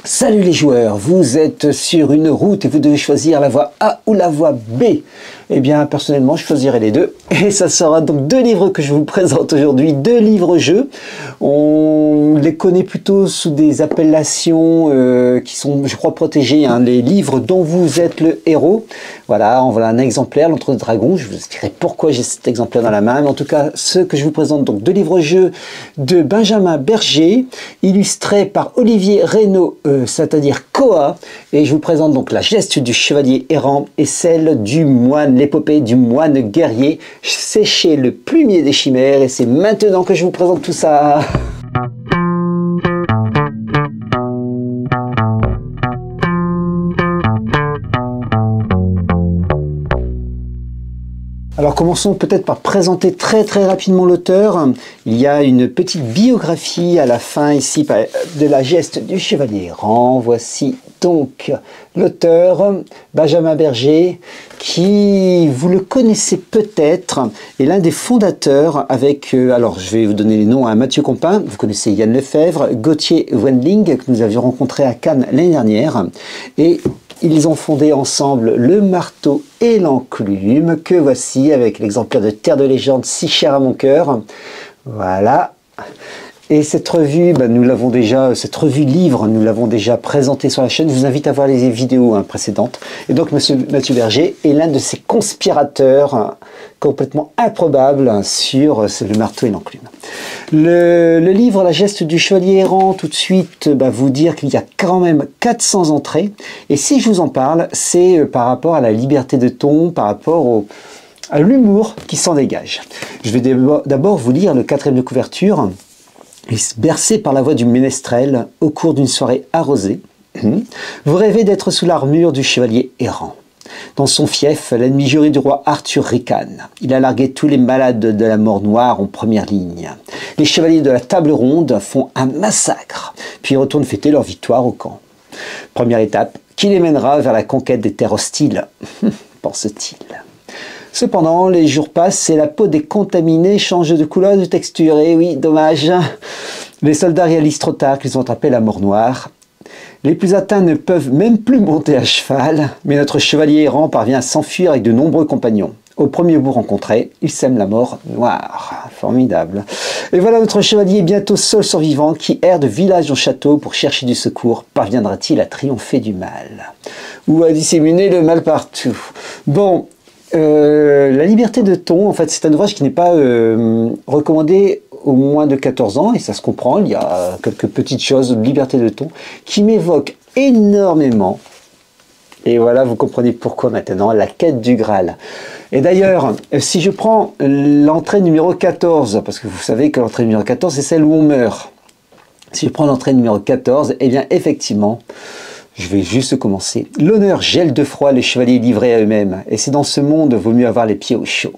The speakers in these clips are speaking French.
Salut les joueurs, vous êtes sur une route et vous devez choisir la voie A ou la voie B. Eh bien, personnellement, je choisirai les deux. Et ça sera donc deux livres que je vous présente aujourd'hui, deux livres-jeux. On les connaît plutôt sous des appellations qui sont, je crois, protégées. Hein, les livres dont vous êtes le héros. Voilà, on voit un exemplaire, l'Entre deux dragons. Je vous expliquerai pourquoi j'ai cet exemplaire dans la main. Mais en tout cas, ce que je vous présente, donc deux livres-jeux de Benjamin Berger, illustrés par Olivier Reynaud, c'est-à-dire Koa. Et je vous présente donc la geste du chevalier errant et celle du moine, l'épopée du moine guerrier. C'est chez Le Plumier des Chimères et c'est maintenant que je vous présente tout ça. Alors commençons peut-être par présenter très rapidement l'auteur. Il y a une petite biographie à la fin ici de la geste du chevalier errant. Voici donc l'auteur, Benjamin Berger, qui, vous le connaissez peut-être, est l'un des fondateurs avec, alors je vais vous donner les noms, à Mathieu Compin, vous connaissez Yann Lefebvre, Gauthier Wendling, que nous avions rencontré à Cannes l'année dernière, et ils ont fondé ensemble Le Marteau et l'Enclume, que voici avec l'exemplaire de Terre de Légende, si cher à mon cœur. Voilà. Et cette revue, nous l'avons déjà, cette revue livre, nous l'avons déjà présentée sur la chaîne. Je vous invite à voir les vidéos précédentes. Et donc, Mathieu Berger est l'un de ces conspirateurs complètement improbables sur Le Marteau et l'Enclume. Le livre La geste du chevalier errant, tout de suite, vous dire qu'il y a quand même 400 entrées. Et si je vous en parle, c'est par rapport à la liberté de ton, par rapport à l'humour qui s'en dégage. Je vais d'abord vous lire le quatrième de couverture. Bercé par la voix du ménestrel au cours d'une soirée arrosée, vous rêvez d'être sous l'armure du chevalier errant. Dans son fief, l'ennemi juré du roi Arthur ricane. Il a largué tous les malades de la mort noire en première ligne. Les chevaliers de la table ronde font un massacre, puis retournent fêter leur victoire au camp. Première étape, qui les mènera vers la conquête des terres hostiles, pense-t-il. Cependant, les jours passent et la peau des contaminés change de couleur et de texture. Et oui, dommage. Les soldats réalisent trop tard qu'ils ont attrapé la mort noire. Les plus atteints ne peuvent même plus monter à cheval, mais notre chevalier errant parvient à s'enfuir avec de nombreux compagnons. Au premier bout rencontré, il sème la mort noire. Formidable. Et voilà notre chevalier bientôt seul survivant qui erre de village en château pour chercher du secours. Parviendra-t-il à triompher du mal? Ou à disséminer le mal partout? Bon, la liberté de ton, en fait, c'est un ouvrage qui n'est pas recommandé aux moins de 14 ans, et ça se comprend, il y a quelques petites choses de liberté de ton qui m'évoquent énormément, et voilà, vous comprenez pourquoi maintenant, la quête du Graal. Et d'ailleurs, si je prends l'entrée numéro 14, parce que vous savez que l'entrée numéro 14, c'est celle où on meurt. Si je prends l'entrée numéro 14, eh bien, effectivement, je vais juste commencer. L'honneur gèle de froid les chevaliers livrés à eux-mêmes, et c'est dans ce monde vaut mieux avoir les pieds au chaud.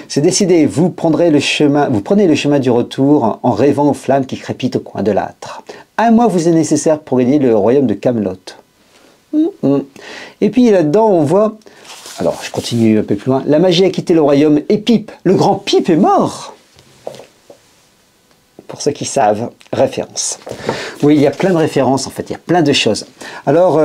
C'est décidé, vous prenez le chemin du retour en rêvant aux flammes qui crépitent au coin de l'âtre. Un mois vous est nécessaire pour gagner le royaume de Camelot. Et puis là-dedans on voit, alors je continue un peu plus loin, la magie a quitté le royaume et Pipe, le grand Pipe est mort. Pour ceux qui savent, référence. Oui, il y a plein de références en fait, il y a plein de choses. Alors,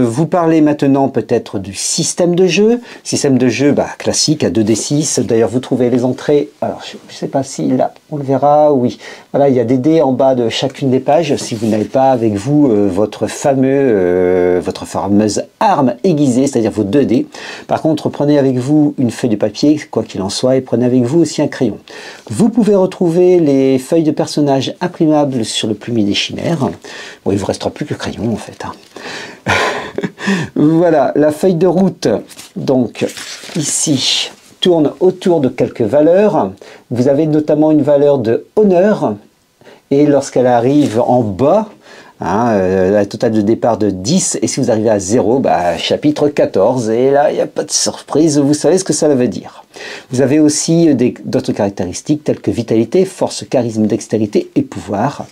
vous parlez maintenant peut-être du système de jeu. Système de jeu classique à 2d6. D'ailleurs, vous trouvez les entrées. Alors, je ne sais pas si là, on le verra. Oui, voilà, il y a des dés en bas de chacune des pages. Si vous n'avez pas avec vous votre fameuse arme aiguisée, c'est-à-dire vos 2 dés. Par contre, prenez avec vous une feuille de papier, quoi qu'il en soit, et prenez avec vous aussi un crayon. Vous pouvez retrouver les feuilles de personnages imprimables sur Le Plumier des Chimères. Bon, il ne vous restera plus que le crayon en fait. Voilà, la feuille de route, donc ici, tourne autour de quelques valeurs. Vous avez notamment une valeur de honneur, et lorsqu'elle arrive en bas, un total de départ de 10, et si vous arrivez à 0, chapitre 14, et là, il n'y a pas de surprise, vous savez ce que ça veut dire. Vous avez aussi d'autres caractéristiques telles que vitalité, force, charisme, dextérité et pouvoir.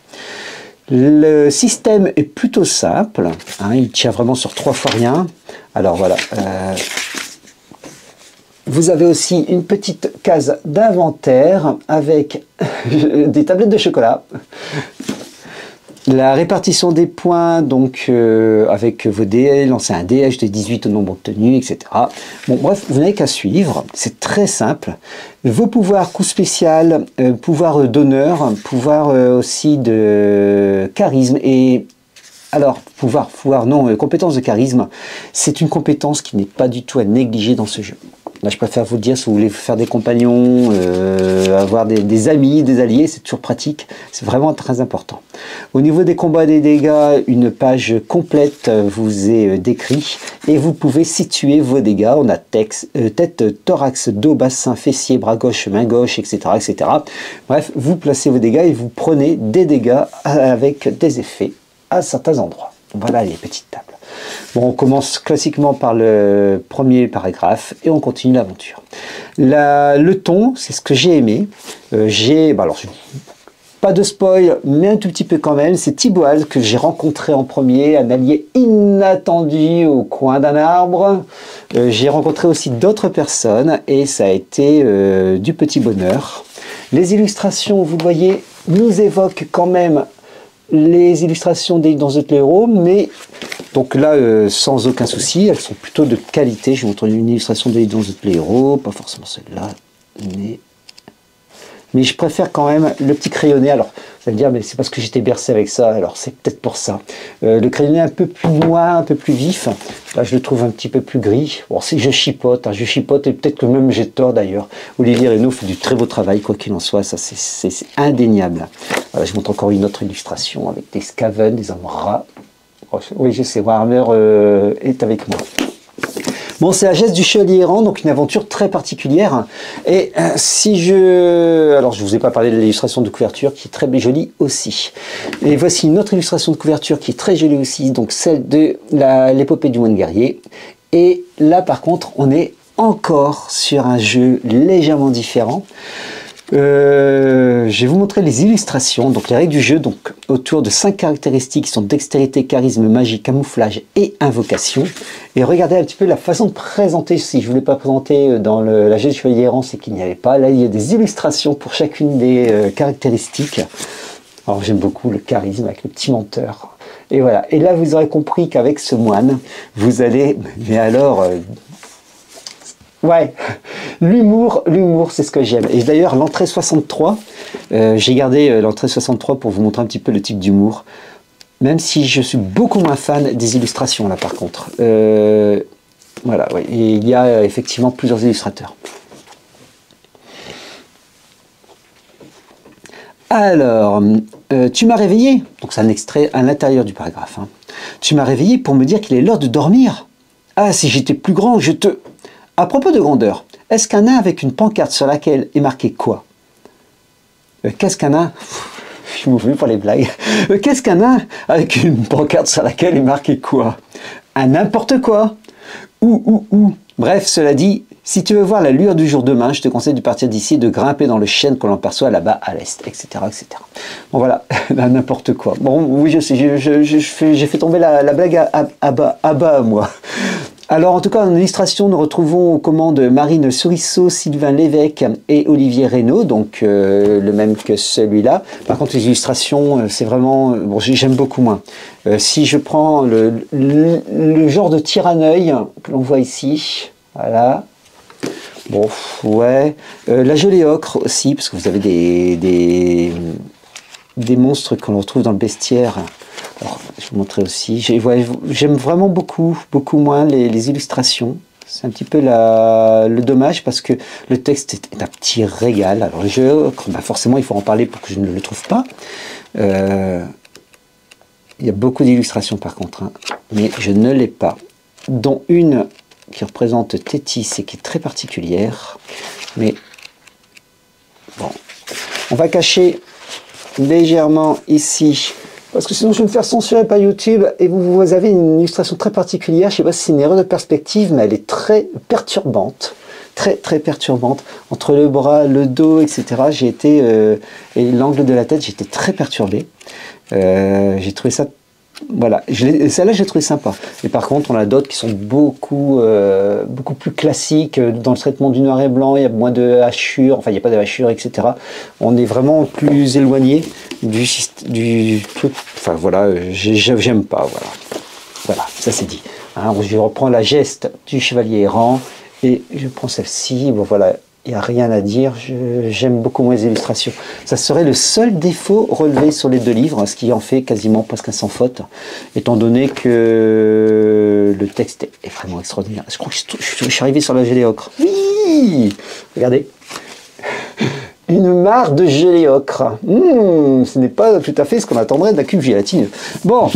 Le système est plutôt simple, il tient vraiment sur 3 fois rien. Alors voilà, vous avez aussi une petite case d'inventaire avec des tablettes de chocolat. La répartition des points, donc avec vos dés, lancer un dé, ajouter 18 au nombre obtenu, etc. Bon, bref, vous n'avez qu'à suivre, c'est très simple. Vos pouvoirs, coup spécial, pouvoir d'honneur, pouvoir aussi de charisme et... Alors, pouvoir non, compétence de charisme, c'est une compétence qui n'est pas du tout à négliger dans ce jeu. Là, je préfère vous le dire, si vous voulez faire des compagnons, avoir des amis, des alliés, c'est toujours pratique, c'est vraiment très important. Au niveau des combats et des dégâts, une page complète vous est décrite et vous pouvez situer vos dégâts. On a tête, thorax, dos, bassin, fessier, bras gauche, main gauche, etc., etc. Bref, vous placez vos dégâts et vous prenez des dégâts avec des effets à certains endroits. Voilà les petites tables. Bon, on commence classiquement par le premier paragraphe et on continue l'aventure. Le ton, c'est ce que j'ai aimé. Pas de spoil, mais un tout petit peu quand même. C'est Thibaut que j'ai rencontré en premier, un allié inattendu au coin d'un arbre. J'ai rencontré aussi d'autres personnes et ça a été du petit bonheur. Les illustrations, vous le voyez, nous évoquent quand même les illustrations des dans The Hero, mais donc là, sans aucun souci, elles sont plutôt de qualité. Je vais vous montrer une illustration des dans The Hero, pas forcément celle-là, mais je préfère quand même le petit crayonné. Alors, vous allez me dire, mais c'est parce que j'étais bercé avec ça, alors c'est peut-être pour ça. Le crayonné un peu plus noir, un peu plus vif, là je le trouve un petit peu plus gris. Bon, si je chipote et peut-être que même j'ai tort d'ailleurs. Olivier Reynaud fait du très beau travail, quoi qu'il en soit, ça c'est indéniable. Voilà, je montre encore une autre illustration avec des Skaven, des hommes rats. Oui, je sais, Warhammer est avec moi. Bon, c'est la geste du chevalier errant, donc une aventure très particulière. Et alors je vous ai pas parlé de l'illustration de couverture qui est très jolie aussi. Et voici une autre illustration de couverture qui est très jolie aussi, donc celle de l'épopée du moine guerrier. Et là, par contre, on est encore sur un jeu légèrement différent. Je vais vous montrer les illustrations, donc les règles du jeu, donc autour de 5 caractéristiques qui sont dextérité, charisme, magie, camouflage et invocation. Et regardez un petit peu la façon de présenter. Si je ne voulais pas présenter dans la geste du chevalier errant, c'est qu'il n'y avait pas. Là, il y a des illustrations pour chacune des caractéristiques. Alors j'aime beaucoup le charisme avec le petit menteur. Et voilà. Et là, vous aurez compris qu'avec ce moine, vous allez... Mais alors... Ouais, l'humour, c'est ce que j'aime. Et d'ailleurs, l'entrée 63, j'ai gardé l'entrée 63 pour vous montrer un petit peu le type d'humour. Même si je suis beaucoup moins fan des illustrations, là, par contre. Voilà, ouais. Et il y a effectivement plusieurs illustrateurs. Alors, tu m'as réveillé, donc c'est un extrait à l'intérieur du paragraphe. Hein. Tu m'as réveillé pour me dire qu'il est l'heure de dormir. Ah, si j'étais plus grand, je te... À propos de grandeur, est-ce qu'un nain avec une pancarte sur laquelle est marqué quoi? Qu'est-ce qu'un nain? Je suis mauvais pour les blagues. Qu'est-ce qu'un nain avec une pancarte sur laquelle est marqué quoi? Un n'importe quoi. Ou. Bref, cela dit, si tu veux voir la lueur du jour demain, je te conseille de partir d'ici et de grimper dans le chêne que l'on perçoit là-bas à l'est, etc., etc. Bon voilà, n'importe quoi. Bon, oui, je sais, j'ai fait tomber la blague à bas, moi. Alors, en tout cas, en illustration, nous retrouvons aux commandes Marine Sourisseau, Sylvain Lévesque et Olivier Reynaud, donc le même que celui-là. Par contre, les illustrations, c'est vraiment... Bon, j'aime beaucoup moins. Si je prends le genre de tir à l'œil que l'on voit ici, voilà. Bon, ouais. La gelée ocre aussi, parce que vous avez des monstres que l'on retrouve dans le bestiaire. Alors, je vais vous montrer aussi. J'aime vraiment beaucoup moins les illustrations. C'est un petit peu le dommage parce que le texte est un petit régal. Alors, le jeu, bah forcément, il faut en parler pour que je ne le trouve pas. Il y a beaucoup d'illustrations par contre, hein, mais je ne l'ai pas. Dont une qui représente Tétis et qui est très particulière. Mais bon, on va cacher légèrement ici. Parce que sinon je vais me faire censurer par YouTube et vous avez une illustration très particulière, je ne sais pas si c'est une erreur de perspective, mais elle est très perturbante, très perturbante. Entre le bras, le dos, etc. J'ai été, et l'angle de la tête, j'étais très perturbé. J'ai trouvé ça Voilà, celle-là j'ai trouvé sympa. Et par contre, on a d'autres qui sont beaucoup plus classiques dans le traitement du noir et blanc. Il y a moins de hachures, enfin il n'y a pas de hachures, etc. On est vraiment plus éloigné du truc. Enfin voilà, j'aime pas. Voilà, voilà, ça c'est dit. Hein, je reprends la geste du chevalier errant et je prends celle-ci. Bon voilà. Il n'y a rien à dire, j'aime beaucoup moins les illustrations. Ça serait le seul défaut relevé sur les deux livres, ce qui en fait quasiment presque un sans faute, étant donné que le texte est vraiment extraordinaire. Je crois que je suis arrivé sur la gelée ocre. Oui, regardez. Une mare de gelée ocre. Ce n'est pas tout à fait ce qu'on attendrait d'un cube gélatineux. Bon.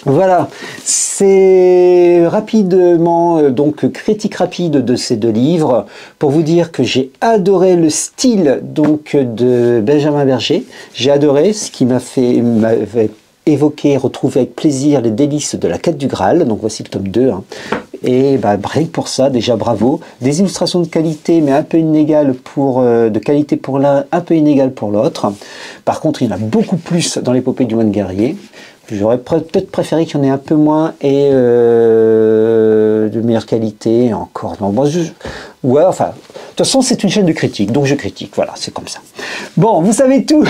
Voilà, c'est rapidement, donc critique rapide de ces deux livres, pour vous dire que j'ai adoré le style donc de Benjamin Berger. J'ai adoré ce qui m'avait évoqué, retrouvé avec plaisir les délices de la quête du Graal. Donc voici le tome 2. Hein. Et bah, rien que pour ça, déjà bravo. Des illustrations de qualité, mais un peu inégales de qualité pour l'un, un peu inégales pour l'autre. Par contre, il y en a beaucoup plus dans l'épopée du moine guerrier. J'aurais peut-être préféré qu'il y en ait un peu moins et de meilleure qualité. Encore, non, bon, ouais, enfin, de toute façon, c'est une chaîne de critique, donc je critique. Voilà, c'est comme ça. Bon, vous savez tout.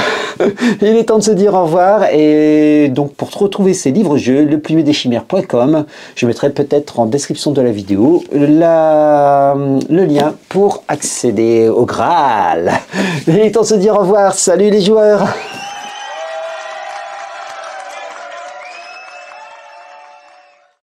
Il est temps de se dire au revoir. Et donc, pour retrouver ces livres-jeux, leplumédeschimères.com, je mettrai peut-être en description de la vidéo le lien pour accéder au Graal. Il est temps de se dire au revoir. Salut les joueurs.